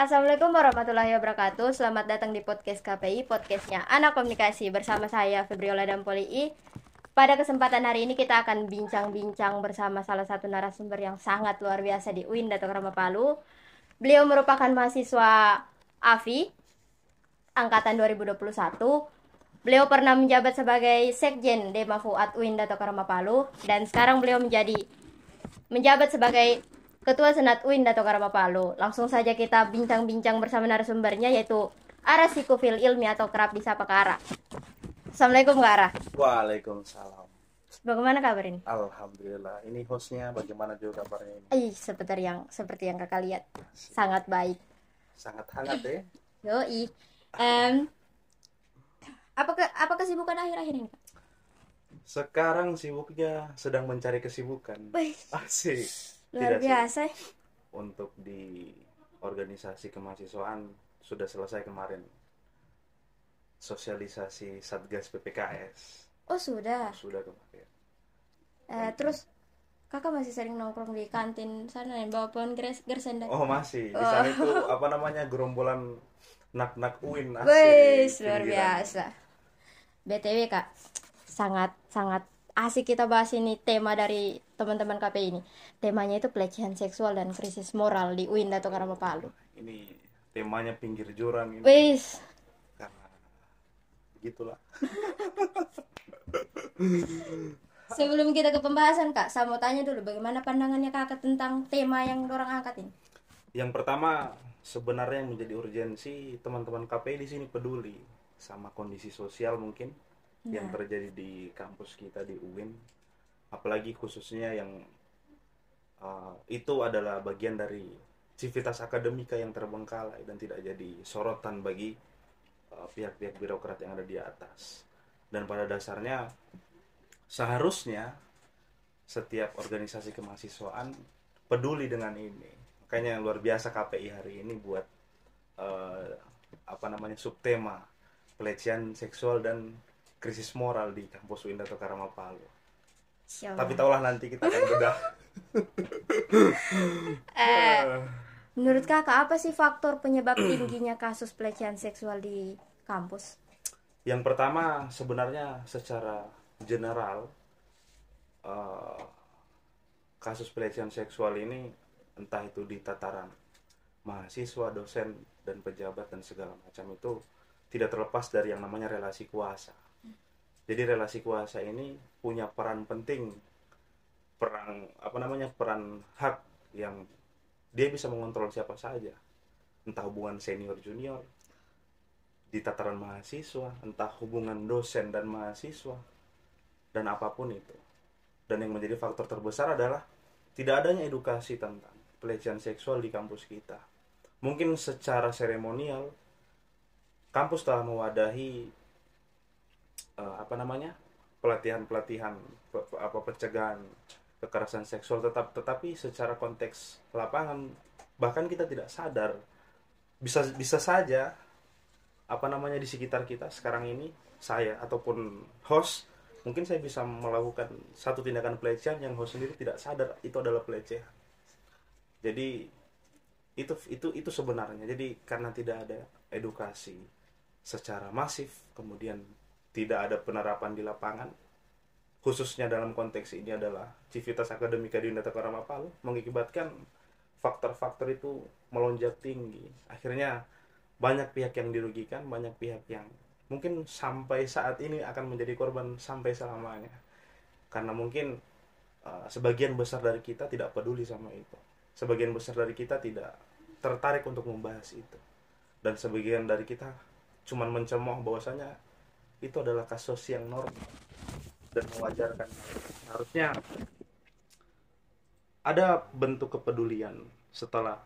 Assalamualaikum warahmatullahi wabarakatuh. Selamat datang di podcast KPI, podcastnya Anak Komunikasi bersama saya Febriola dan Polii. Pada kesempatan hari ini kita akan bincang-bincang bersama salah satu narasumber yang sangat luar biasa di UIN Dato Krama Palu. Beliau merupakan mahasiswa AFI angkatan 2021. Beliau pernah menjabat sebagai Sekjen Dema Fuad UIN Dato Krama Palu dan sekarang beliau menjabat sebagai Ketua Senat UIN Dato Karama Palu. Langsung saja kita bincang-bincang bersama narasumbernya yaitu Ara Sikufil Ilmi atau kerap disapa Kak Ara. Assalamualaikum Kak Ara. Waalaikumsalam. Bagaimana kabar ini? Alhamdulillah. Ini hostnya bagaimana juga kabarnya ini? Seperti yang Kakak lihat, sangat baik. Sangat hangat ya. Yoi. Em, apa kesibukan akhir-akhir ini, Kak? Sekarang sibuknya sedang mencari kesibukan. Wih, Asik. luar Tidak sih. biasa. Untuk di organisasi kemahasiswaan sudah selesai kemarin. Sosialisasi Satgas PPKS. Oh sudah. Sudah kemarin. Terus Kakak masih sering nongkrong di kantin sana yang bawa pohon gersen dan. Oh masih. Di sana itu apa namanya gerombolan nak-nak UIN. Wih, Asik. luar Pinggiran. biasa. BTW Kak, sangat sangat asik kita bahas ini tema dari teman-teman KPI ini. Temanya itu pelecehan seksual dan krisis moral di UIN Dato Karama Palu. Ini temanya pinggir jurang ini. Wis, Karena begitulah. sebelum kita ke pembahasan Kak, saya mau tanya dulu bagaimana pandangannya Kakak tentang tema yang dorang angkat ini? Yang pertama, sebenarnya yang menjadi urgensi teman-teman KPI di sini peduli sama kondisi sosial mungkin yang terjadi di kampus kita di UIN, apalagi khususnya yang itu adalah bagian dari civitas akademika yang terbengkalai dan tidak jadi sorotan bagi pihak-pihak birokrat yang ada di atas. Dan pada dasarnya seharusnya setiap organisasi kemahasiswaan peduli dengan ini. Makanya luar biasa KPI hari ini buat subtema pelecehan seksual dan krisis moral di kampus UIN Dato Karama Palu. Tapi taulah nanti kita akan bedah. Menurut Kakak apa sih faktor penyebab tingginya kasus pelecehan seksual di kampus? Yang pertama sebenarnya secara general kasus pelecehan seksual ini entah itu di tataran mahasiswa, dosen, dan pejabat dan segala macam itu tidak terlepas dari yang namanya relasi kuasa. Jadi relasi kuasa ini punya peran penting, peran hak yang dia bisa mengontrol siapa saja, entah hubungan senior junior di tataran mahasiswa, entah hubungan dosen dan mahasiswa, dan apapun itu. Dan yang menjadi faktor terbesar adalah tidak adanya edukasi tentang pelecehan seksual di kampus kita. Mungkin secara seremonial kampus telah mewadahi pelatihan-pelatihan pencegahan kekerasan seksual, tetapi secara konteks lapangan bahkan kita tidak sadar bisa saja di sekitar kita sekarang ini, saya ataupun host, mungkin saya bisa melakukan satu tindakan pelecehan yang host sendiri tidak sadar itu adalah pelecehan. Jadi itu sebenarnya. Jadi karena tidak ada edukasi secara masif, kemudian tidak ada penerapan di lapangan, khususnya dalam konteks ini adalah civitas akademika di Dato Karama Palu, mengakibatkan faktor-faktor itu melonjak tinggi. Akhirnya banyak pihak yang dirugikan, banyak pihak yang mungkin sampai saat ini akan menjadi korban sampai selamanya. Karena mungkin sebagian besar dari kita tidak peduli sama itu. Sebagian besar dari kita tidak tertarik untuk membahas itu. Dan sebagian dari kita cuman mencemooh bahwasanya itu adalah kasus yang normal dan mewajarkan. Harusnya ada bentuk kepedulian setelah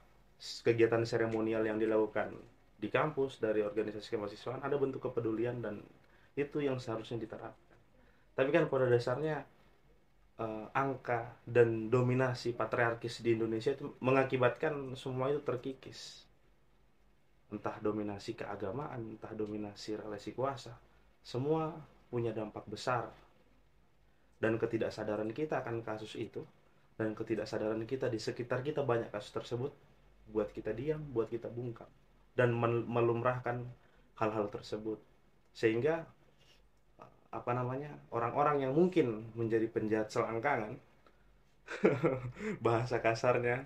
kegiatan seremonial yang dilakukan di kampus dari organisasi kemahasiswaan, ada bentuk kepedulian dan itu yang seharusnya diterapkan. Tapi kan pada dasarnya angka dan dominasi patriarkis di Indonesia itu mengakibatkan semua itu terkikis. Entah dominasi keagamaan, entah dominasi relasi kuasa, semua punya dampak besar. Dan ketidaksadaran kita akan kasus itu, dan ketidaksadaran kita di sekitar kita banyak kasus tersebut, buat kita diam, buat kita bungkam dan melumrahkan hal-hal tersebut, sehingga apa namanya, orang-orang yang mungkin menjadi penjahat selangkangan bahasa kasarnya,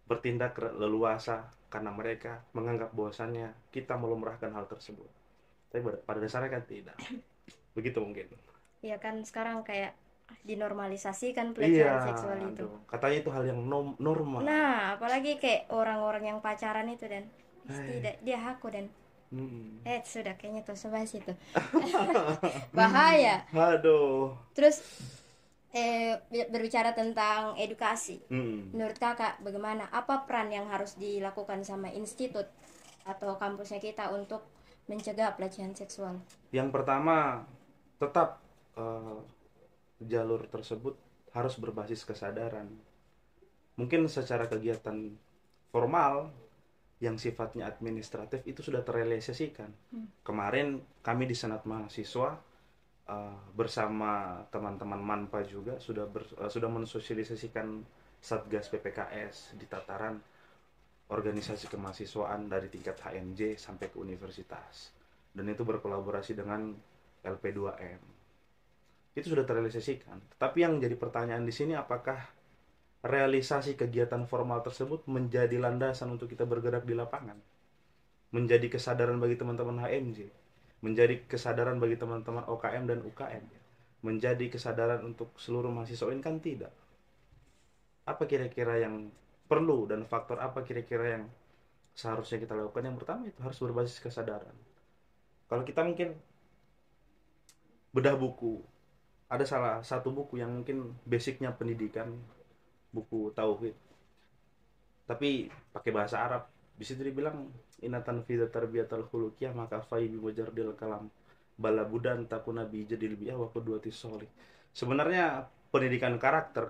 bertindak leluasa karena mereka menganggap bahwasannya kita melumrahkan hal tersebut, tapi pada dasarnya kan tidak begitu mungkin. Iya kan sekarang kayak dinormalisasikan Iya, pelecehan seksual itu. aduh, katanya itu hal yang normal. Nah, apalagi kayak orang-orang yang pacaran itu dan Eh, tidak dia aku dan mm. sudah kayaknya tuh sebahas itu. Bahaya. Aduh. Terus berbicara tentang edukasi. Mm. Menurut Kakak bagaimana? Apa peran yang harus dilakukan sama institut atau kampusnya kita untuk mencegah pelecehan seksual? Yang pertama, tetap eh, jalur tersebut harus berbasis kesadaran. Mungkin secara kegiatan formal yang sifatnya administratif itu sudah terrealisasikan. Kemarin kami di Senat Mahasiswa bersama teman-teman MANPA juga sudah mensosialisasikan Satgas PPKS di tataran organisasi kemahasiswaan dari tingkat HMJ sampai ke universitas. Dan itu berkolaborasi dengan LP2M. Itu sudah terrealisasikan. Tapi yang jadi pertanyaan di sini, apakah realisasi kegiatan formal tersebut menjadi landasan untuk kita bergerak di lapangan? Menjadi kesadaran bagi teman-teman HMJ, menjadi kesadaran bagi teman-teman OKM dan UKM, menjadi kesadaran untuk seluruh mahasiswa ini, kan tidak. Apa kira-kira yang perlu dan faktor apa kira-kira yang seharusnya kita lakukan? Yang pertama itu harus berbasis kesadaran. Kalau kita mungkin bedah buku, ada salah satu buku yang mungkin basicnya pendidikan, buku tauhid, tapi pakai bahasa Arab. Di situ dibilang inatan fi tarbiyatul khuluqiyah maka fai bi mujardil kalam bala budan takuna bi jadil biya wa qudwati sholih. Sebenarnya pendidikan karakter,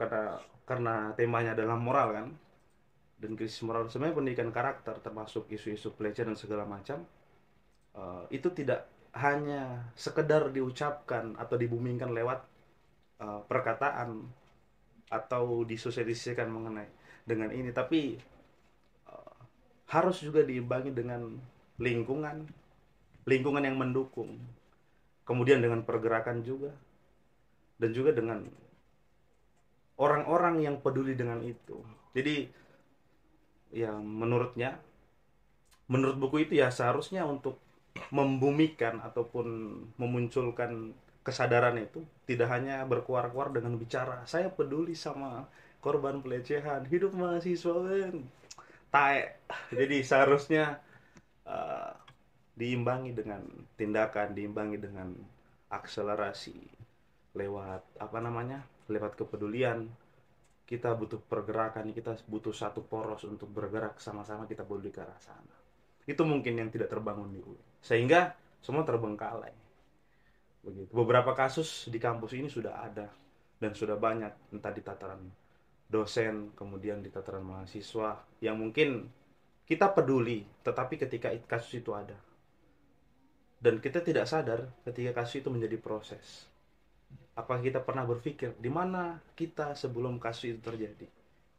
karena temanya adalah moral kan, dan krisis moral, sebenarnya pendidikan karakter termasuk isu-isu pelecehan dan segala macam, itu tidak hanya sekedar diucapkan atau dibumingkan lewat perkataan atau disosialisasikan mengenai dengan ini, tapi harus juga diimbangi dengan lingkungan lingkungan yang mendukung, kemudian dengan pergerakan juga, dan juga dengan orang-orang yang peduli dengan itu. Jadi ya menurut buku itu ya seharusnya untuk membumikan ataupun memunculkan kesadaran itu tidak hanya berkuar-kuar dengan bicara saya peduli sama korban pelecehan, hidup mahasiswa kan tae. Jadi seharusnya uh, diimbangi dengan tindakan, diimbangi dengan akselerasi lewat apa namanya, lewat kepedulian. Kita butuh pergerakan, kita butuh satu poros untuk bergerak sama-sama, kita peduli ke arah sana. Itu mungkin yang tidak terbangun di UI, sehingga semua terbengkalai begitu. Beberapa kasus di kampus ini sudah ada dan sudah banyak, entah di tataran dosen, kemudian di tataran mahasiswa, yang mungkin kita peduli, tetapi ketika kasus itu ada dan kita tidak sadar ketika kasus itu menjadi proses, apakah kita pernah berpikir di mana kita sebelum kasus itu terjadi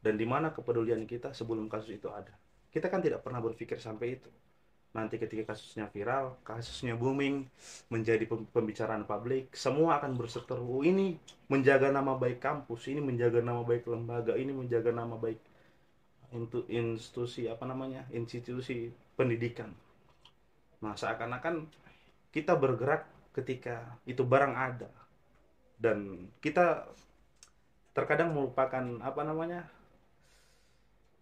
dan di mana kepedulian kita sebelum kasus itu ada? Kita kan tidak pernah berpikir sampai itu. Nanti ketika kasusnya viral, kasusnya booming, menjadi pembicaraan publik, semua akan berseteru. Ini menjaga nama baik kampus, ini menjaga nama baik lembaga, ini menjaga nama baik institusi apa namanya, institusi pendidikan. Nah, seakan-akan kita bergerak ketika itu barang ada, dan kita terkadang melupakan apa namanya,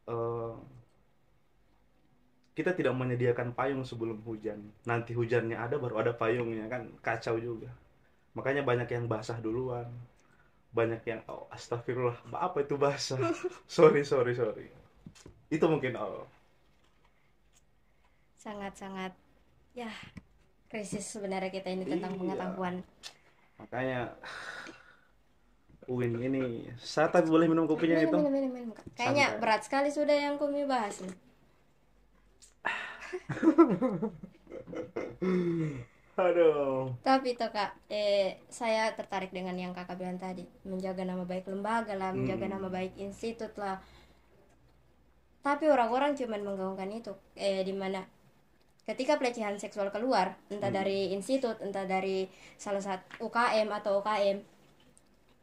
uh, kita tidak menyediakan payung sebelum hujan. Nanti hujannya ada baru ada payungnya, kan kacau juga. Makanya banyak yang basah duluan, banyak yang oh astagfirullah apa itu basah, sorry itu mungkin Sangat-sangat ya krisis sebenarnya kita ini tentang iya. pengetahuan. Makanya Uin ini, saya tapi boleh minum kopinya Minum, itu minum, minum, minum, Kak. Kayaknya santai. berat sekali sudah yang kami bahas nih. Aduh. Tapi toh Kak, saya tertarik dengan yang Kakak bilang tadi, menjaga nama baik lembaga lah, menjaga nama Hmm. baik institut lah. tapi orang-orang cuman menggaungkan itu, dimana ketika pelecehan seksual keluar entah dari institut, entah dari salah satu UKM atau UKM,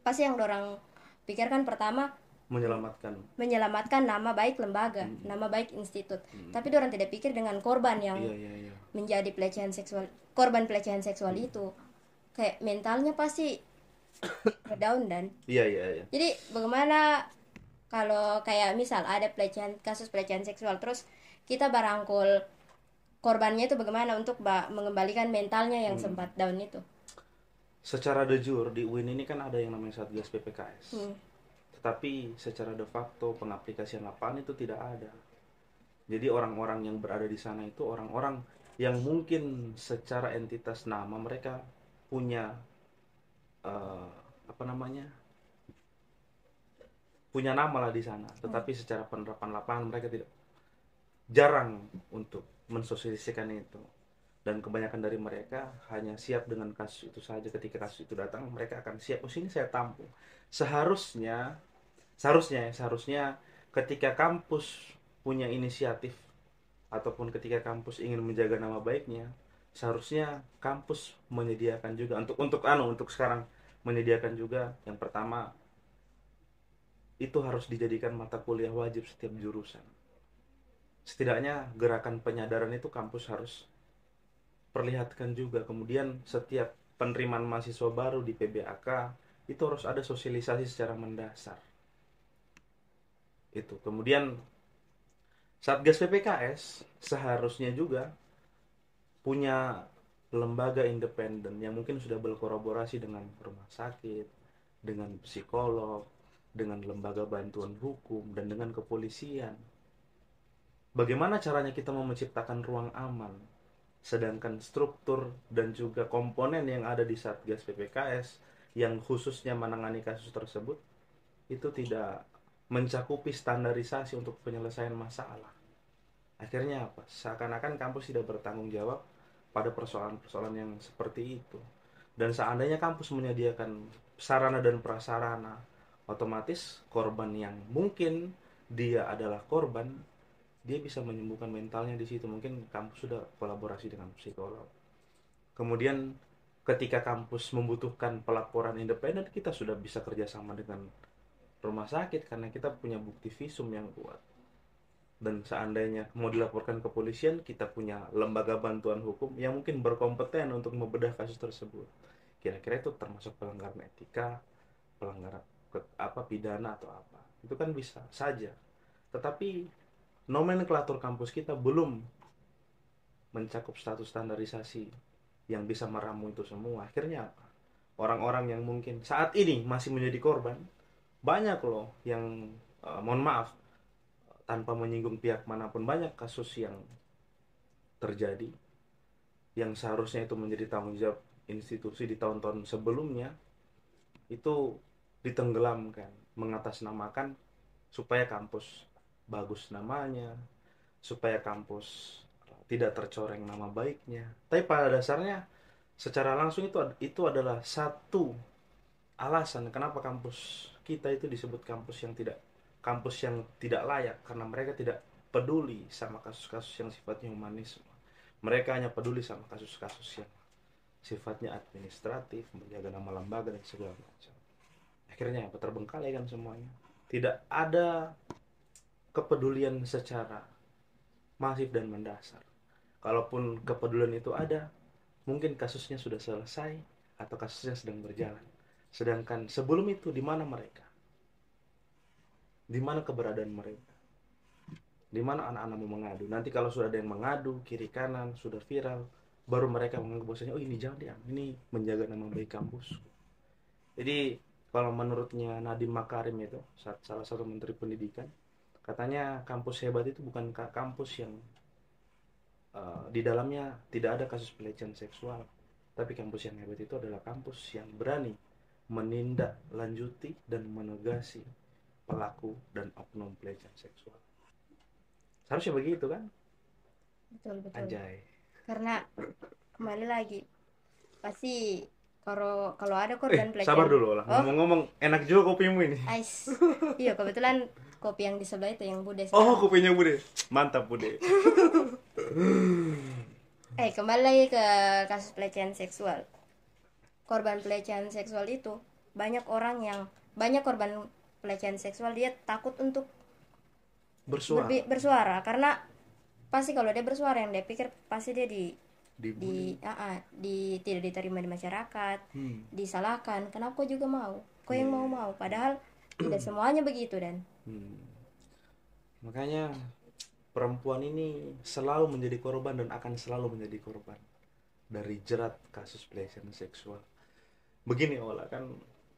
pasti yang orang pikirkan pertama menyelamatkan nama baik lembaga, nama baik institut. Tapi orang tidak pikir dengan korban yang Iya. menjadi korban pelecehan seksual itu, kayak mentalnya pasti down. Dan Iya. jadi bagaimana kalau kayak misal ada kasus pelecehan seksual, terus kita barangkul korbannya, itu bagaimana untuk mengembalikan mentalnya yang sempat down itu. Secara de jure di UIN ini kan ada yang namanya Satgas PPKS. Tetapi secara de facto pengaplikasian lapangan itu tidak ada. Jadi orang-orang yang berada di sana itu orang-orang yang mungkin secara entitas nama mereka punya punya nama lah di sana, tetapi secara penerapan lapangan mereka tidak, jarang untuk mensosialisasikan itu. Dan kebanyakan dari mereka hanya siap dengan kasus itu saja. Ketika kasus itu datang, mereka akan siap, oh sini saya tampung. Seharusnya ketika kampus punya inisiatif ataupun ketika kampus ingin menjaga nama baiknya, seharusnya kampus menyediakan juga untuk sekarang menyediakan juga, yang pertama itu harus dijadikan mata kuliah wajib setiap jurusan. Setidaknya gerakan penyadaran itu kampus harus perlihatkan juga. Kemudian setiap penerimaan mahasiswa baru di PBAK itu harus ada sosialisasi secara mendasar. Itu. Kemudian Satgas PPKS seharusnya juga punya lembaga independen yang mungkin sudah berkolaborasi dengan rumah sakit, dengan psikolog, dengan lembaga bantuan hukum, dan dengan kepolisian. Bagaimana caranya kita mau menciptakan ruang aman, sedangkan struktur dan juga komponen yang ada di Satgas PPKS yang khususnya menangani kasus tersebut itu tidak mencakupi standarisasi untuk penyelesaian masalah. Akhirnya apa? Seakan-akan kampus tidak bertanggung jawab pada persoalan-persoalan yang seperti itu. Dan seandainya kampus menyediakan sarana dan prasarana, otomatis korban yang mungkin dia adalah korban, dia bisa menyembuhkan mentalnya di situ. Mungkin kampus sudah kolaborasi dengan psikolog. Kemudian ketika kampus membutuhkan pelaporan independen, kita sudah bisa kerjasama dengan rumah sakit karena kita punya bukti visum yang kuat. Dan seandainya mau dilaporkan ke kepolisian, kita punya lembaga bantuan hukum yang mungkin berkompeten untuk membedah kasus tersebut. Kira-kira itu termasuk pelanggaran etika, pelanggaran pidana atau apa. Itu kan bisa saja. Tetapi nomenklatur kampus kita belum mencakup status standarisasi yang bisa meramu itu semua. Akhirnya apa? Orang-orang yang mungkin saat ini masih menjadi korban, banyak loh yang mohon maaf, tanpa menyinggung pihak manapun, banyak kasus yang terjadi yang seharusnya itu menjadi tanggung jawab institusi di tahun-tahun sebelumnya, itu ditenggelamkan, mengatasnamakan supaya kampus bagus namanya, supaya kampus tidak tercoreng nama baiknya. Tapi pada dasarnya secara langsung itu adalah satu alasan kenapa kampus kita itu disebut kampus yang tidak layak, karena mereka tidak peduli sama kasus-kasus yang sifatnya humanisme. Mereka hanya peduli sama kasus-kasus yang sifatnya administratif, menjaga nama lembaga dan segala macam. Akhirnya apa? Terbengkalai kan semuanya. Tidak ada kepedulian secara masif dan mendasar. Kalaupun kepedulian itu ada, mungkin kasusnya sudah selesai atau kasusnya sedang berjalan. Sedangkan sebelum itu di mana mereka? Di mana keberadaan mereka? Di mana anak-anak mau mengadu? Nanti kalau sudah ada yang mengadu kiri kanan, sudah viral, baru mereka menganggap bahwasanya oh ini jangan, ini menjaga nama baik kampus. Jadi kalau menurutnya Nadiem Makarim itu, salah satu menteri pendidikan, katanya kampus hebat itu bukan kampus yang di dalamnya tidak ada kasus pelecehan seksual, tapi kampus yang hebat itu adalah kampus yang berani menindaklanjuti dan menegasi pelaku dan oknum pelecehan seksual. Seharusnya begitu kan? Betul. Anjay. Karena kembali lagi, pasti kalau ada korban pelecehan. Sabar dulu lah. Ngomong-ngomong enak juga kopimu ini. Iya, kebetulan kopi yang di sebelah itu yang Bude Oh, sekarang. kopinya Bude. Mantap, Bude. Kembali lagi ke kasus pelecehan seksual. Korban pelecehan seksual itu banyak korban pelecehan seksual dia takut untuk Bersuara. bersuara karena pasti kalau dia bersuara yang dia pikir pasti dia Dibully. tidak diterima di masyarakat, Hmm. disalahkan. Kenapa kau juga mau? Kau yang mau padahal tidak semuanya begitu dan Hmm. Makanya perempuan ini selalu menjadi korban dan akan selalu menjadi korban dari jerat kasus pelecehan seksual. Begini Ola, kan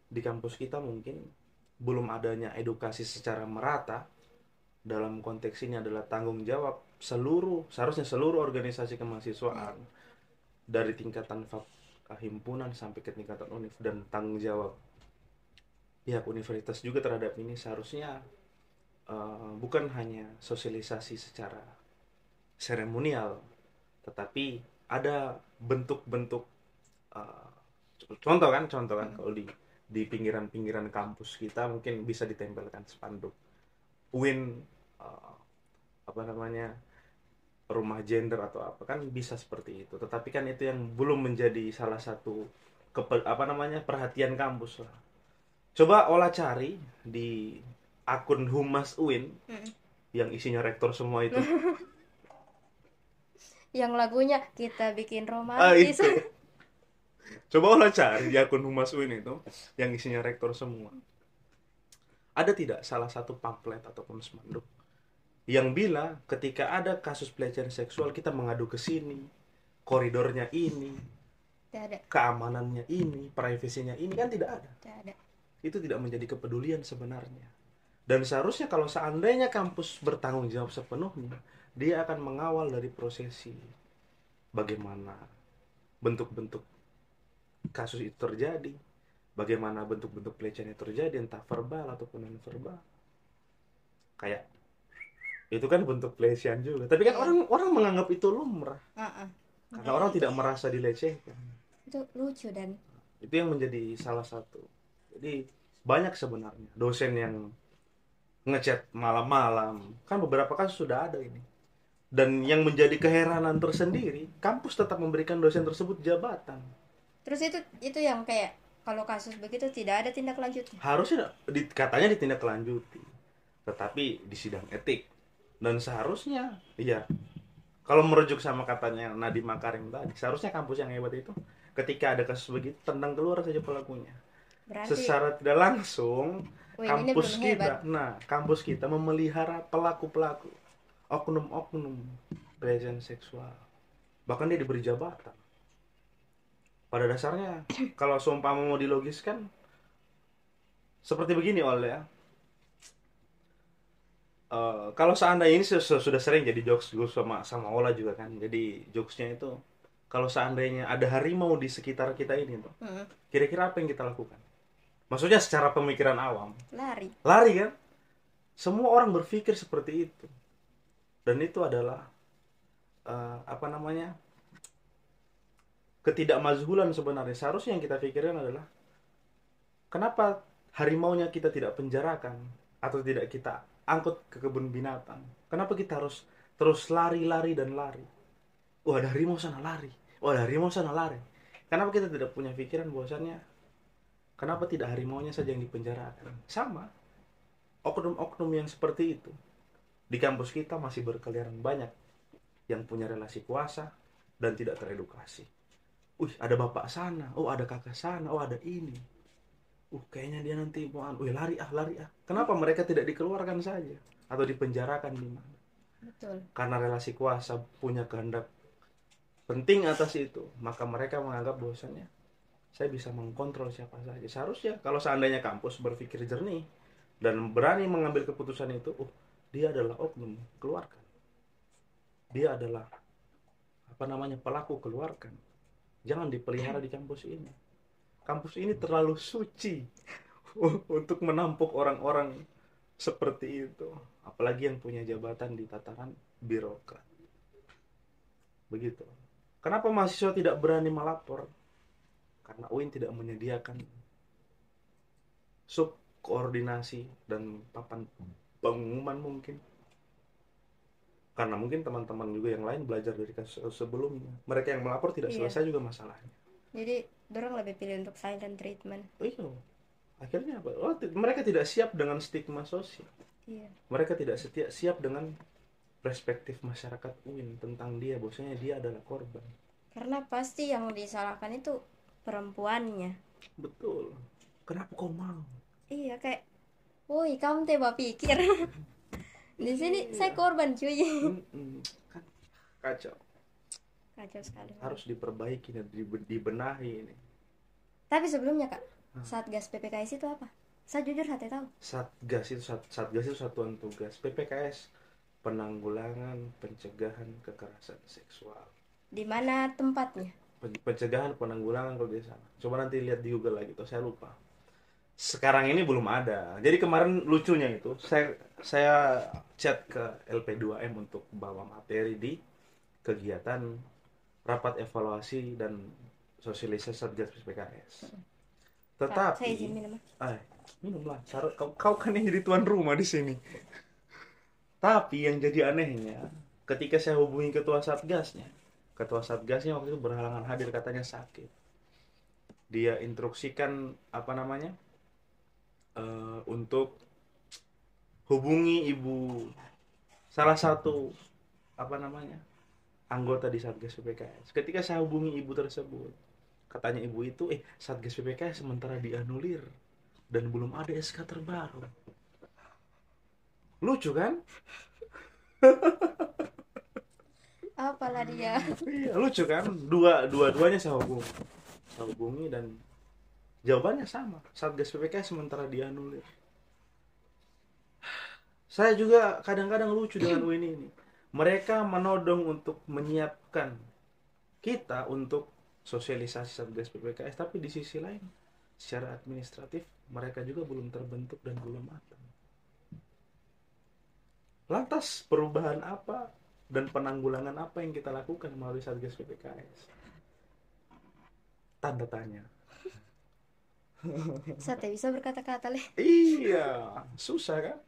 di kampus kita mungkin belum adanya edukasi secara merata. Dalam konteks ini adalah tanggung jawab seharusnya seluruh organisasi kemahasiswaan dari tingkatan himpunan sampai ke tingkatan univ, dan tanggung jawab pihak universitas juga terhadap ini seharusnya bukan hanya sosialisasi secara seremonial, tetapi ada bentuk-bentuk uh, contoh kan kalau di pinggiran-pinggiran kampus kita mungkin bisa ditempelkan spanduk UIN, apa namanya, rumah gender atau apa, kan bisa seperti itu. Tetapi kan itu yang belum menjadi salah satu perhatian kampus lah. Coba olah cari di akun Humas UIN yang isinya rektor semua itu. yang lagunya kita bikin romantis. Itu. Coba olah cari di akun Humas UIN itu yang isinya rektor semua. Ada tidak salah satu pamflet ataupun spanduk yang bilang ketika ada kasus pelecehan seksual kita mengadu ke sini, koridornya ini, Tidak ada. keamanannya ini, privasinya ini, kan tidak ada. Tidak ada. Itu tidak menjadi kepedulian sebenarnya. Dan seharusnya kalau seandainya kampus bertanggung jawab sepenuhnya, dia akan mengawal dari prosesi bagaimana bentuk-bentuk kasus itu terjadi, bagaimana bentuk-bentuk pelecehan itu terjadi, entah verbal ataupun non verbal. Kayak itu kan bentuk pelecehan juga, tapi kan orang menganggap itu lumrah karena orang tidak merasa dilecehkan. Itu lucu dan Itu yang menjadi salah satu. Jadi banyak sebenarnya dosen yang ngechat malam-malam, kan beberapa kasus sudah ada ini. Dan yang menjadi keheranan tersendiri, kampus tetap memberikan dosen tersebut jabatan. terus itu yang kayak kalau kasus begitu tidak ada tindak lanjutnya. Harusnya katanya ditindaklanjuti, tetapi di sidang etik. Dan seharusnya, iya, kalau merujuk sama katanya Nadiem Makarim tadi, seharusnya kampus yang hebat itu ketika ada kasus begitu tendang keluar saja pelakunya. Berarti Secara tidak langsung ini kampus belum kita, hebat. kampus kita memelihara pelaku-pelaku, oknum-oknum pelecehan seksual. Bahkan dia diberi jabatan. Pada dasarnya kalau seumpama mau dilogiskan seperti begini oleh ya. Kalau seandainya ini sudah sering jadi jokes gue sama Ola juga kan. Jadi jokesnya itu kalau seandainya ada harimau di sekitar kita ini tuh, kira-kira apa yang kita lakukan? Maksudnya secara pemikiran awam. Lari kan? Semua orang berpikir seperti itu. Dan itu adalah ketidakmazhulan sebenarnya. Seharusnya yang kita pikirkan adalah kenapa harimaunya kita tidak penjarakan atau tidak kita angkut ke kebun binatang? Kenapa kita harus terus lari dan lari? Wah, ada harimau sana lari. Wah, ada harimau sana lari. Kenapa kita tidak punya pikiran bahwasannya kenapa tidak harimaunya saja yang dipenjarakan? Sama, oknum-oknum yang seperti itu di kampus kita masih berkeliaran banyak yang punya relasi kuasa dan tidak teredukasi. Ada bapak sana, ada kakak sana, ada ini. Kayaknya dia nanti mau, lari ah. Kenapa mereka tidak dikeluarkan saja atau dipenjarakan di mana? Betul. Karena relasi kuasa punya kehendak penting atas itu, maka mereka menganggap bahwasannya saya bisa mengkontrol siapa saja. Seharusnya kalau seandainya kampus berpikir jernih dan berani mengambil keputusan itu, dia adalah oknum, keluarkan. Dia adalah pelaku, keluarkan. Jangan dipelihara di kampus ini. Kampus ini terlalu suci untuk menampung orang-orang seperti itu. Apalagi yang punya jabatan di tataran birokrat. Begitu. Kenapa mahasiswa tidak berani melapor? Karena UIN tidak menyediakan subkoordinasi dan papan pengumuman mungkin. Karena mungkin teman-teman juga yang lain belajar dari kasus sebelumnya. Mereka yang melapor tidak Iya. selesai juga masalahnya. Jadi dorang lebih pilih untuk silent treatment. Oh iya. Akhirnya apa? Oh, mereka tidak siap dengan stigma sosial. Iya. Mereka tidak siap dengan perspektif masyarakat UIN tentang dia, bahwasanya dia adalah korban. Karena pasti yang disalahkan itu perempuannya. Betul. Kenapa kau mau? Iya, kayak, woi kamu teh pikir. Di sini saya korban cuy. Kan kacau. Kacau sekali. Harus diperbaiki dan dibenahi ini. Tapi sebelumnya kak, Satgas PPKS itu apa? Saya jujur saya tidak tahu. Satgas itu satuan tugas. PPKS, penanggulangan pencegahan kekerasan seksual. Di mana tempatnya? Pencegahan penanggulangan kalau di sana. Coba nanti lihat di Google lagi tuh, saya lupa. Sekarang ini belum ada. Jadi kemarin lucunya itu saya chat ke LP2M untuk bawa materi di kegiatan rapat evaluasi dan sosialisasi Satgas PPKS. Tetapi Saya izin minum. minumlah. Kau kan yang jadi tuan rumah di sini. Tapi yang jadi anehnya, ketika saya hubungi ketua Satgasnya waktu itu berhalangan hadir, katanya sakit. Dia instruksikan apa namanya? Untuk hubungi ibu salah satu apa namanya? Anggota di Satgas PPKS. Ketika saya hubungi ibu tersebut, katanya ibu itu Satgas PPKS sementara dianulir dan belum ada SK terbaru. Lucu kan? Apalah dia. Iya, lucu kan? Dua-duanya saya hubungi dan jawabannya sama. Satgas PPKS sementara dianulir. Saya juga kadang-kadang lucu dengan UIN ini. Mereka menodong untuk menyiapkan kita untuk sosialisasi Satgas PPKS, tapi di sisi lain secara administratif mereka juga belum terbentuk dan belum matang. Lantas perubahan apa dan penanggulangan apa yang kita lakukan melalui Satgas PPKS? Tanda tanya. Saya tidak bisa berkata-kata leh. Iya, susah kan?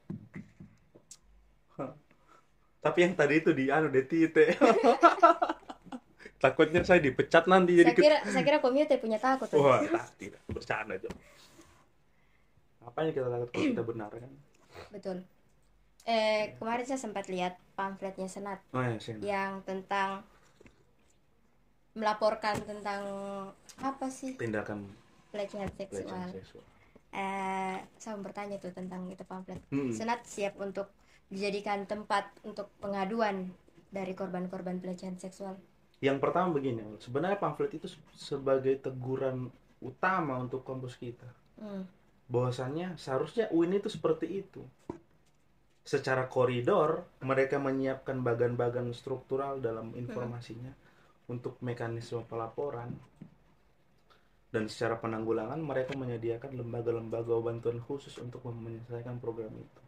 Tapi yang tadi itu di DTT. Takutnya saya dipecat nanti jadi Saya kira komite punya takut. Wah, tidak, bercanda aja. Apa yang kita takut kalau kita benar kan? Betul. Kemarin saya sempat lihat pamfletnya Senat. Oh ya, Senat. Yang tentang melaporkan tentang apa sih? Tindakan Pelecehan seksual. Saya mau bertanya tuh tentang itu pamflet. Senat siap untuk dijadikan tempat untuk pengaduan dari korban-korban pelecehan seksual. Yang pertama begini, sebenarnya pamflet itu sebagai teguran utama untuk kampus kita. Bahwasannya seharusnya UIN itu seperti itu. Secara koridor, mereka menyiapkan bagan-bagan struktural dalam informasinya untuk mekanisme pelaporan. Dan secara penanggulangan, mereka menyediakan lembaga-lembaga bantuan khusus untuk menyelesaikan program itu.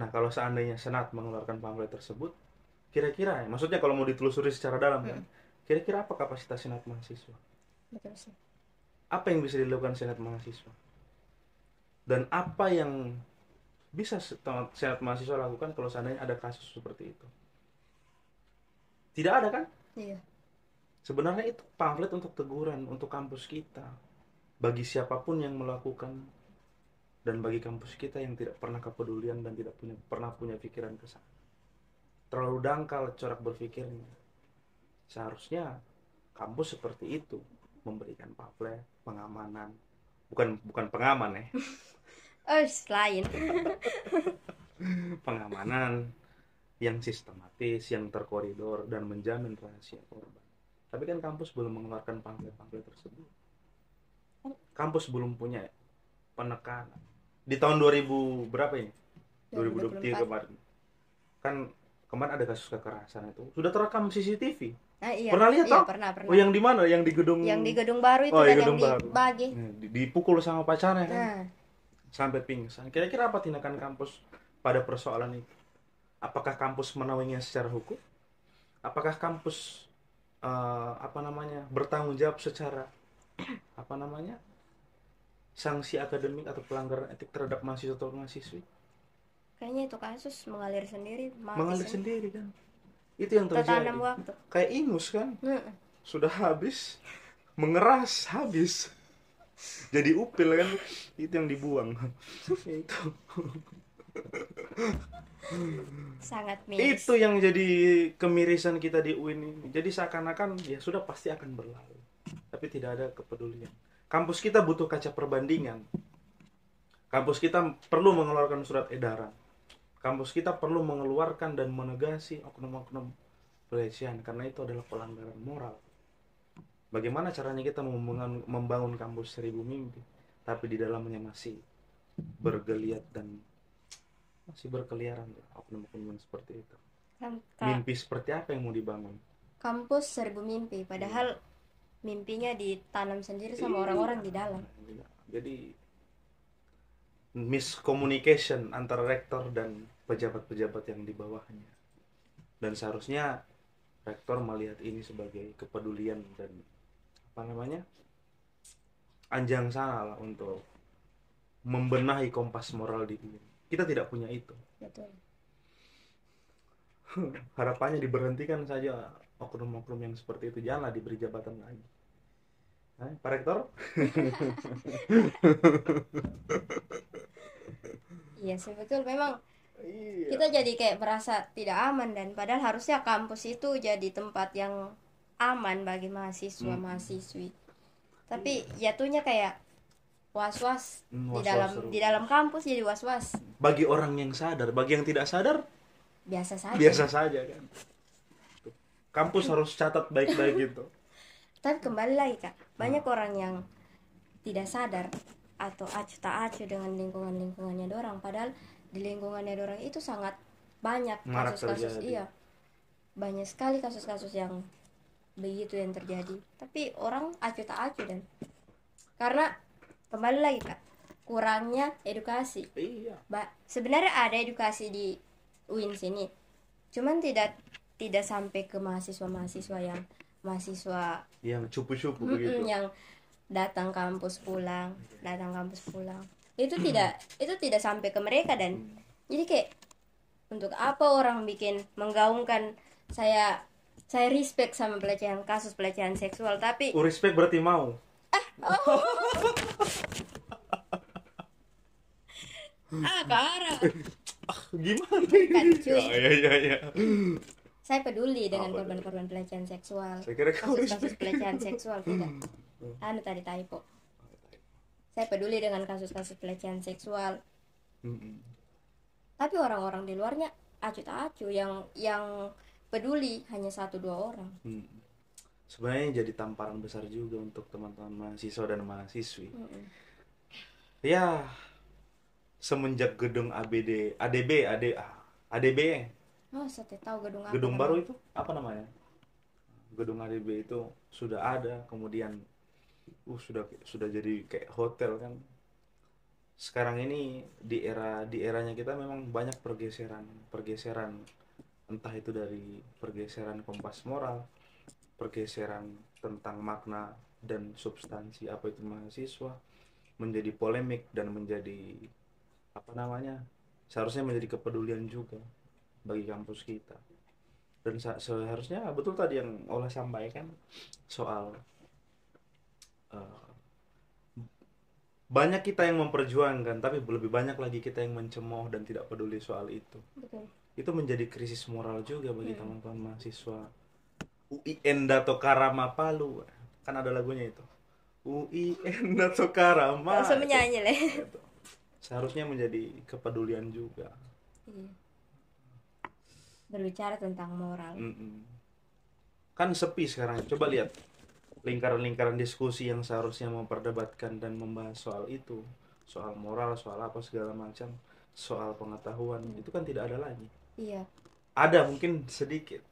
Nah, kalau seandainya Senat mengeluarkan pamflet tersebut, kira-kira, maksudnya kalau mau ditelusuri secara dalam kan, kira-kira apa kapasitas Senat mahasiswa? Betul sih. Apa yang bisa dilakukan Senat mahasiswa? Dan apa yang bisa Senat mahasiswa lakukan kalau seandainya ada kasus seperti itu? Tidak ada kan? Iya. Sebenarnya itu pamflet untuk teguran untuk kampus kita. Bagi siapapun yang melakukan dan bagi kampus kita yang tidak pernah kepedulian dan tidak pernah punya pikiran ke sana. Terlalu dangkal corak berpikirnya. Seharusnya kampus seperti itu, memberikan pamflet, pengamanan. Bukan pengaman ya. Lain. Pengamanan yang sistematis, yang terkoridor dan menjamin rahasia korban. Tapi kan kampus belum mengeluarkan pamflet tersebut. Kampus belum punya penekanan. Di tahun 2000 berapa ini? 2023 kemarin. Kan kemarin ada kasus kekerasan itu. Sudah terekam CCTV. Iya. Pernah lihat toh? Pernah. Oh, yang di mana? Yang di gedung baru itu dan gedung yang baru. dibagi. Dipukul sama pacarnya kan. Sampai pingsan. Kira-kira apa tindakan kampus pada persoalan itu? Apakah kampus menaunginya secara hukum? Apakah kampus bertanggung jawab secara sanksi akademik atau pelanggaran etik terhadap mahasiswa atau mahasiswi? Kayaknya itu kasus mengalir sendiri, mati mengalir sendiri. sendiri kan. Itu yang Tertanam terjadi. waktu. Kayak ingus kan, Heeh. sudah habis, mengeras habis, jadi upil kan, itu yang dibuang. itu Sangat miris. itu yang jadi kemirisan kita di UIN ini. Jadi seakan-akan ya sudah pasti akan berlalu, tapi tidak ada kepedulian. Kampus kita butuh kaca perbandingan. Kampus kita perlu mengeluarkan surat edaran. Kampus kita perlu mengeluarkan dan menegasi oknum-oknum pelecehan, karena itu adalah pelanggaran moral. Bagaimana caranya kita membangun kampus 1000 mimpi, tapi di dalamnya masih bergeliat dan masih berkeliaran oknum-oknum yang seperti itu. Mimpi seperti apa yang mau dibangun? Kampus 1000 mimpi, padahal mimpinya ditanam sendiri sama orang-orang di dalam. Jadi miscommunication antara rektor dan pejabat-pejabat yang di bawahnya. Dan seharusnya rektor melihat ini sebagai kepedulian dan anjang sana lah untuk membenahi kompas moral di dunia. Kita tidak punya itu. Betul. Harapannya diberhentikan saja oknum-oknum yang seperti itu, janganlah diberi jabatan lagi. Pak Rektor? Iya sih, betul. Memang Iya. kita jadi kayak merasa tidak aman, dan padahal harusnya kampus itu jadi tempat yang aman bagi mahasiswa mahasiswi. Tapi jatuhnya kayak was-was di dalam kampus, jadi was-was. Bagi orang yang sadar, bagi yang tidak sadar Biasa saja kan. Kampus harus catat baik-baik gitu. Tapi kembali lagi Kak, banyak orang yang tidak sadar atau acuh tak acuh dengan lingkungannya dorang, padahal di lingkungannya dorang itu sangat banyak kasus-kasus. Iya, banyak sekali kasus-kasus yang begitu yang terjadi, tapi orang acuh tak acuh. Dan karena kembali lagi Kak, kurangnya edukasi. Iya. Sebenarnya ada edukasi di UIN sini, cuman tidak sampai ke mahasiswa yang cupu-cupu begitu, yang datang kampus pulang. Itu tidak sampai ke mereka. Dan jadi kayak, untuk apa orang bikin menggaungkan, saya respect sama kasus pelecehan seksual, tapi respect berarti mau. Karang. Gimana? Kan, cuy. Ya. Saya peduli dengan korban-korban pelecehan seksual. Kasus-kasus pelecehan seksual tidak. Tadi typo. Saya peduli dengan kasus-kasus pelecehan seksual. Tapi orang-orang di luarnya acuh tak acuh, yang peduli hanya 1-2 orang. Sebenarnya jadi tamparan besar juga untuk teman-teman mahasiswa dan mahasiswi. Ya, semenjak gedung ADB. Saya tahu gedung apa? Gedung baru itu apa namanya? Gedung ADB itu sudah ada, kemudian sudah jadi kayak hotel kan. Sekarang ini di eranya kita memang banyak pergeseran, entah itu dari pergeseran kompas moral, pergeseran tentang makna dan substansi apa itu mahasiswa, menjadi polemik dan menjadi seharusnya menjadi kepedulian juga bagi kampus kita. Dan seharusnya betul tadi yang Ola sampaikan soal banyak kita yang memperjuangkan, tapi lebih banyak lagi kita yang mencemooh dan tidak peduli soal itu. Betul. Itu menjadi krisis moral juga bagi teman-teman mahasiswa. UIN Dato Karama Palu, kan ada lagunya itu. UIN Dato Karama. Langsung menyanyi lah. Seharusnya menjadi kepedulian juga. Berbicara tentang moral. Kan sepi sekarang. Coba lihat lingkaran-lingkaran diskusi yang seharusnya memperdebatkan dan membahas soal itu, soal moral, soal apa segala macam, soal pengetahuan, itu kan tidak ada lagi. Iya. Ada mungkin sedikit.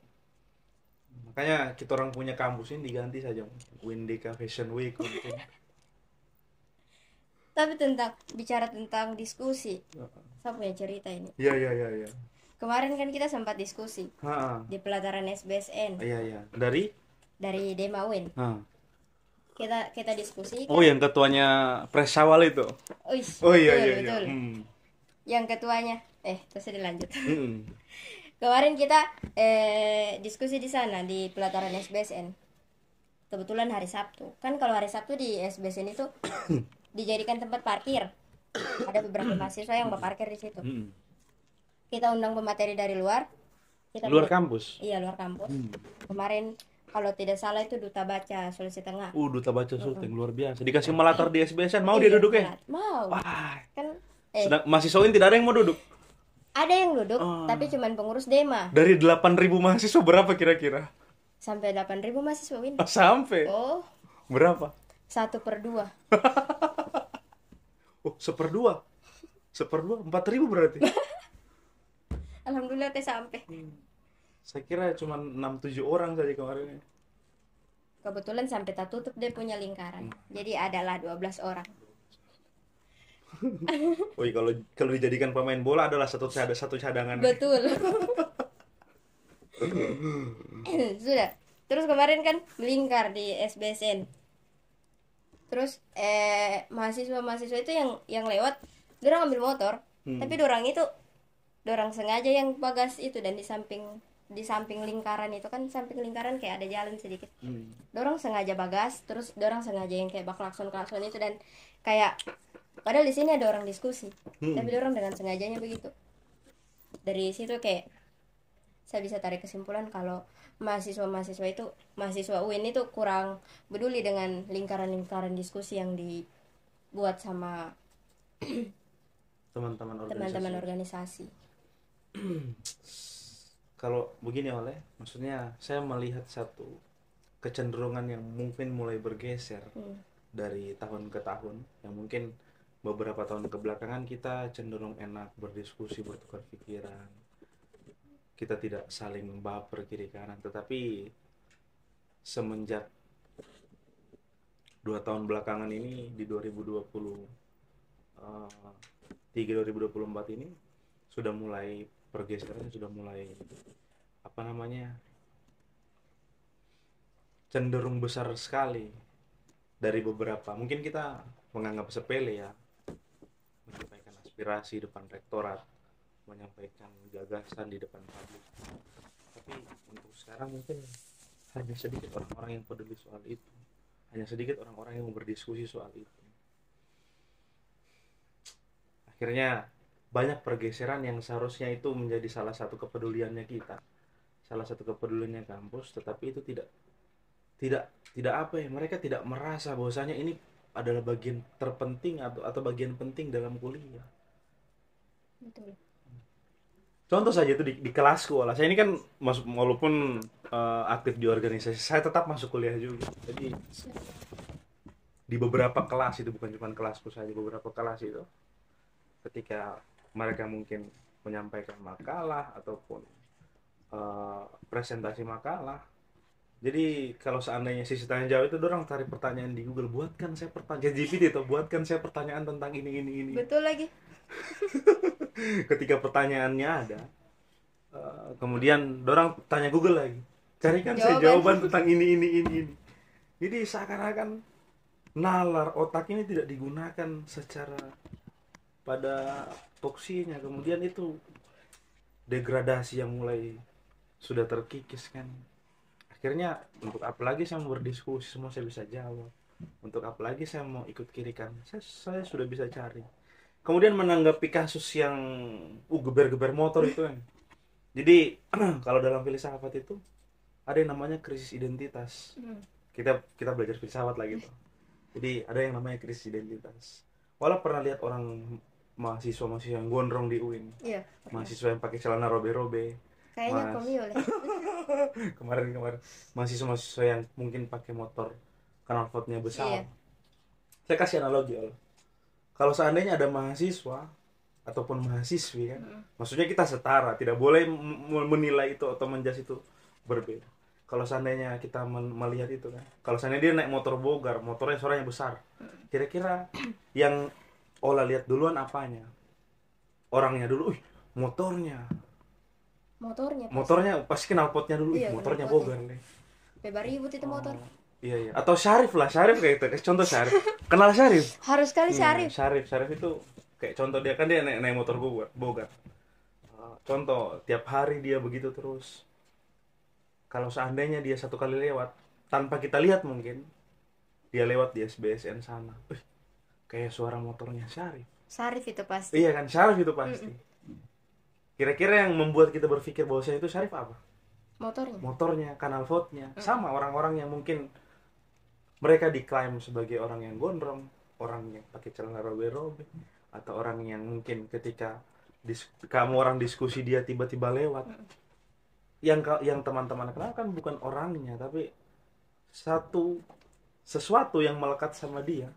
Makanya kita orang punya kampus ini diganti saja Windeka Fashion Week mungkin. Tapi bicara tentang diskusi, saya punya cerita ini. Iya. Kemarin kan kita sempat diskusi di pelataran SBSN. Iya. Dari Dema UIN. Kita diskusi. Oh, yang ketuanya Presawal itu. Oh iya. Betul. Yang terus dilanjut. Mm-mm. Kemarin kita diskusi di sana di pelataran SBSN. Kebetulan hari Sabtu. Kan kalau hari Sabtu di SBSN itu dijadikan tempat parkir. Ada beberapa mahasiswa yang berparkir di situ. Mm-mm. Kita undang pemateri dari luar. Kita Luar punya- kampus. Iya, luar kampus. Kemarin kalau tidak salah itu Duta Baca Sulawesi Tengah. Duta Baca Sulteng luar biasa. Dikasih melatar di SBSN, mau dia Iya, duduk ya? mau. Wah, Kan sedang mahasiswa ini tidak ada yang mau duduk. ada yang duduk, tapi cuman pengurus Dema. Dari 8.000 mahasiswa berapa kira-kira? Sampai 8.000 mahasiswa Win. Sampai Oh, berapa? 1/2. Oh, 1/2. 1/2 4.000 berarti. Alhamdulillah teh sampai. Saya kira cuma 6-7 orang saja kemarin. Kebetulan sampai tak tutup dia punya lingkaran. Jadi adalah 12 orang. Woi, kalau dijadikan pemain bola adalah satu cadangan. Betul. Sudah. Terus kemarin kan melingkar di SBSN. Terus mahasiswa-mahasiswa itu yang lewat, dorang ambil motor, tapi dorang sengaja yang bagas itu, dan di samping lingkaran itu kan, samping lingkaran kayak ada jalan sedikit. Dorang sengaja bagas, terus dorang sengaja yang kayak bak klakson itu, dan kayak padahal di sini ada orang diskusi, tapi dorang dengan sengajanya begitu. Dari situ kayak saya bisa tarik kesimpulan kalau mahasiswa itu, mahasiswa UIN itu kurang peduli dengan lingkaran-lingkaran diskusi yang dibuat sama teman-teman organisasi. Kalau begini maksudnya saya melihat satu kecenderungan yang mungkin mulai bergeser dari tahun ke tahun, yang mungkin beberapa tahun kebelakangan kita cenderung enak berdiskusi, bertukar pikiran, kita tidak saling baper kiri kanan. Tetapi semenjak 2 tahun belakangan ini, di 2024 ini sudah mulai pergeseran, sudah mulai cenderung besar sekali dari beberapa, mungkin kita menganggap sepele ya, menyampaikan aspirasi depan rektorat, menyampaikan gagasan di depan publik. Tapi untuk sekarang mungkin hanya sedikit orang-orang yang peduli soal itu, hanya sedikit orang-orang yang mau berdiskusi soal itu. Akhirnya banyak pergeseran yang seharusnya itu menjadi salah satu kepeduliannya kita, salah satu kepeduliannya kampus, tetapi itu tidak mereka tidak merasa bahwasanya ini adalah bagian terpenting atau bagian penting dalam kuliah. Betul. Contoh saja itu di kelasku lah. Saya ini kan walaupun aktif di organisasi, saya tetap masuk kuliah juga. Jadi di beberapa kelas itu, bukan cuma kelasku saja, beberapa kelas itu ketika mereka mungkin menyampaikan makalah ataupun presentasi makalah, jadi kalau seandainya sisi tanya jawab itu dorang cari pertanyaan di Google, buatkan saya pertanyaan GPT atau buatkan saya pertanyaan tentang ini. Betul lagi. Ketika pertanyaannya ada, kemudian dorang tanya Google lagi, carikan saya jawaban tentang ini. Jadi seakan-akan nalar otak ini tidak digunakan secara pada toksinya. Kemudian itu degradasi yang mulai sudah terkikis kan. Akhirnya untuk apa lagi saya mau berdiskusi, semua saya bisa jawab. Untuk apa lagi saya mau ikut kiri kanan, saya sudah bisa cari. Kemudian menanggapi kasus yang geber-geber motor itu kan. Jadi kalau dalam filsafat itu ada yang namanya krisis identitas. Kita belajar filsafat lagi tuh. Jadi ada yang namanya krisis identitas. Walau pernah lihat orang mahasiswa yang gondrong di UIN. Iya. Mahasiswa yang pakai celana robe-robe. Kayaknya komio lah. kemarin mahasiswa yang mungkin pakai motor knalpotnya besar. Iya. Saya kasih analogi kalau seandainya ada mahasiswa ataupun mahasiswi kan, maksudnya kita setara, tidak boleh menilai itu atau menjudge itu berbeda. Kalau seandainya kita melihat itu kan, kalau seandainya dia naik motor bogar, motornya suaranya besar, kira-kira yang Ola lihat duluan apanya? Orangnya dulu, motornya pasti knalpotnya dulu, iya, motornya bogar nih. Bebar ribut itu motor. Iya. Atau Syarif kayak itu. Contoh Syarif. Kenal Syarif? Harus kali Syarif. Syarif itu kayak contoh dia kan, dia naik motor bogar. contoh tiap hari dia begitu terus. Kalau seandainya dia satu kali lewat tanpa kita lihat, mungkin dia lewat di SBSN sana, kayak suara motornya Syarif. Syarif itu pasti. Iya kan, Syarif itu pasti. Mm-mm. Kira-kira yang membuat kita berpikir bahwa itu Syarif apa? Motornya. Motornya, kanal vote-nya. Sama orang-orang yang mungkin mereka diklaim sebagai orang yang gondrong, orang yang pakai celana robek-robek, atau orang yang mungkin ketika kamu orang diskusi dia tiba-tiba lewat. Yang teman-teman kenal kan bukan orangnya, tapi sesuatu yang melekat sama dia,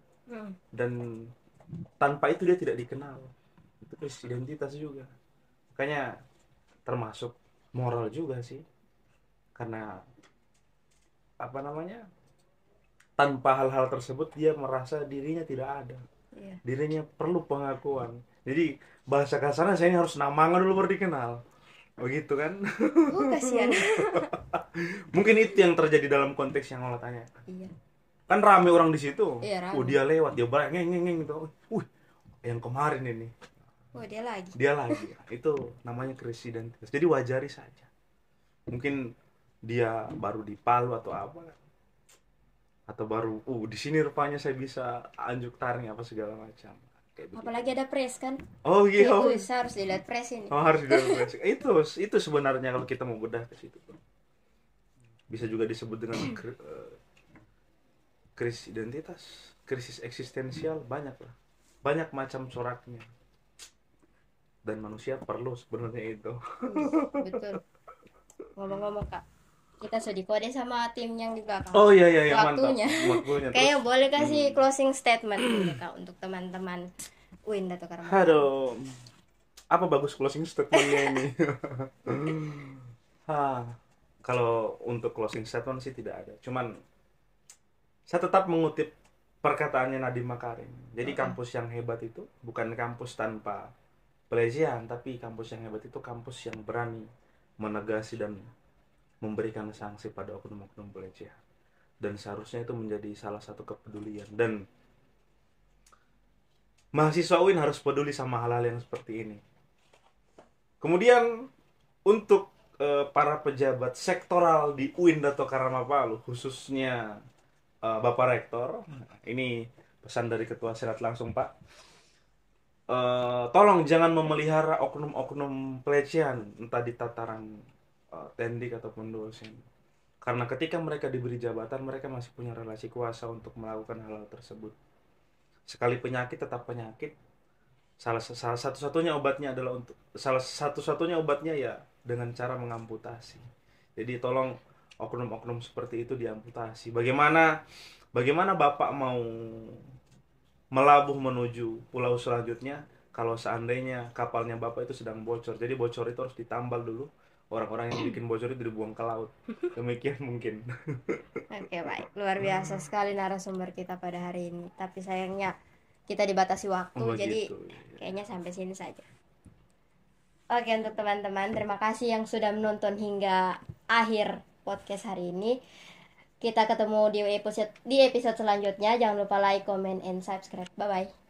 dan tanpa itu dia tidak dikenal. Itu krisis identitas juga. Makanya termasuk moral juga sih, karena apa namanya, tanpa hal-hal tersebut dia merasa dirinya tidak ada. Iya. Dirinya perlu pengakuan. Jadi bahasa kasarnya saya ini harus namanya dulu baru dikenal, begitu kan? Kasihan. Mungkin itu yang terjadi dalam konteks yang Allah tanya. Iya. Kan rame orang di situ. Iya, rame. Dia lewat, dia balik ngeng gitu. Yang kemarin ini. Dia lagi. Dia lagi. Itu namanya krisis identitas. Jadi wajari saja. Mungkin dia baru di Palu atau apa. Atau baru di sini rupanya saya bisa anjuk taring apa segala macam. Apalagi ada press kan? Oh iya. Harus dilihat press ini. Harus dilihat press. Itu sebenarnya kalau kita mau bedah ke situ. Bisa juga disebut dengan krisis identitas, krisis eksistensial, banyak lah, banyak macam coraknya, dan manusia perlu sebenarnya itu. Betul. Ngomong-ngomong Kak, kita sudah dikode sama tim yang di belakang. Oh iya waktunya. Mantap. Kayaknya boleh kasih closing statement dulu Kak untuk teman-teman UIN atau Karma. Aduh, apa bagus closing statementnya ini? Kalau untuk closing statement sih tidak ada, cuman saya tetap mengutip perkataannya Nadiem Makarim. Jadi kampus yang hebat itu bukan kampus tanpa pelecehan, tapi kampus yang hebat itu kampus yang berani menegasi dan memberikan sanksi pada oknum-oknum pelecehan. Dan seharusnya itu menjadi salah satu kepedulian. Dan mahasiswa UIN harus peduli sama hal-hal yang seperti ini. Kemudian untuk para pejabat sektoral di UIN Dato Karama Palu, khususnya Bapak Rektor, ini pesan dari Ketua Senat langsung Pak, tolong jangan memelihara oknum-oknum pelecehan entah di tataran tendik ataupun dosen, karena ketika mereka diberi jabatan mereka masih punya relasi kuasa untuk melakukan hal-hal tersebut. Sekali penyakit tetap penyakit. Salah satu-satunya obatnya ya dengan cara mengamputasi. Jadi tolong oknum-oknum seperti itu diamputasi. Bagaimana Bapak mau melabuh menuju pulau selanjutnya kalau seandainya kapalnya Bapak itu sedang bocor? Jadi bocor itu harus ditambal dulu. Orang-orang yang bikin bocor itu dibuang ke laut. Demikian mungkin. Oke, baik. Luar biasa sekali narasumber kita pada hari ini. Tapi sayangnya kita dibatasi waktu, jadi kayaknya sampai sini saja. Oke, untuk teman-teman, terima kasih yang sudah menonton hingga akhir podcast hari ini. Kita ketemu di episode selanjutnya. Jangan lupa like, comment, and subscribe. Bye-bye.